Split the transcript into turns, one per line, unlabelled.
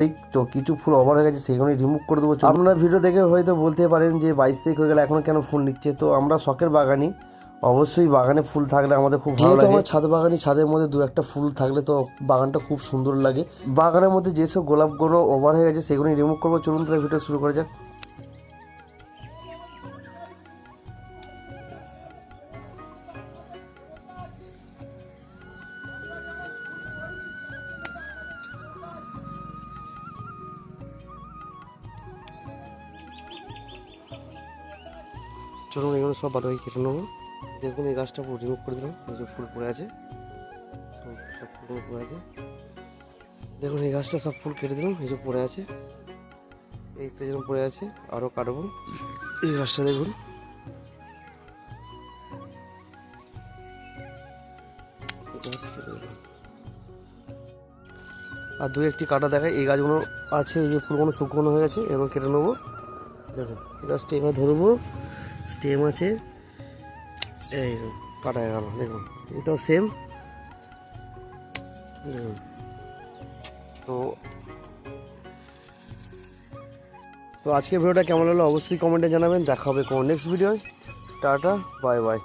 তো কিছু ফুল ওভার হয়ে গেছে, সেইগুলো রিমুভ করে দেবো। আপনারা ভিডিও দেখে হয়তো বলতে পারেন যে 22 তারিখ হয়ে গেলে এখন কেন ফুল নিচ্ছে। তো আমরা শখের বাগানি, অবশ্যই বাগানে ফুল থাকলে আমাদের খুব ভালো লাগে। আমার ছাদ বাগানি, ছাদের মধ্যে দু একটা ফুল থাকলে তো বাগানটা খুব সুন্দর লাগে। বাগানের মধ্যে যেসব গোলাপগুলো ওভার হয়ে গেছে সেগুলো রিমুভ করবো। চলুন তাহলে ভিডিও শুরু করা যাক। চলুন এগুলো সব বাদবাকি কেটে নেবো। দেখুন এই গাছটা পুরো রিমুভ করে দিলাম, এই যে ফুল পড়ে আছে, সব ফুলগুলো পড়ে আছে। দেখুন এই গাছটা সব ফুল কেটে দিলাম, এই যে পড়ে আছে, এইটা যেরকম পড়ে আছে আরও কাটবো। এই গাছটা দেখুন, আর দুই একটি কাটা দেখায়। এই গাছগুলো আছে, এই যে ফুলগুলো শুকনো হয়ে গেছে, এবার কেটে নেবো। দেখুন এই গাছটা এবার ধরবো, স্টেম আছে, এই কাটা গেল। দেখুন এটাও সেম। দেখুন তো তো আজকের ভিডিওটা কেমন হলো অবশ্যই কমেন্টে জানাবেন। দেখা হবে কোন next video. Tata, bye bye.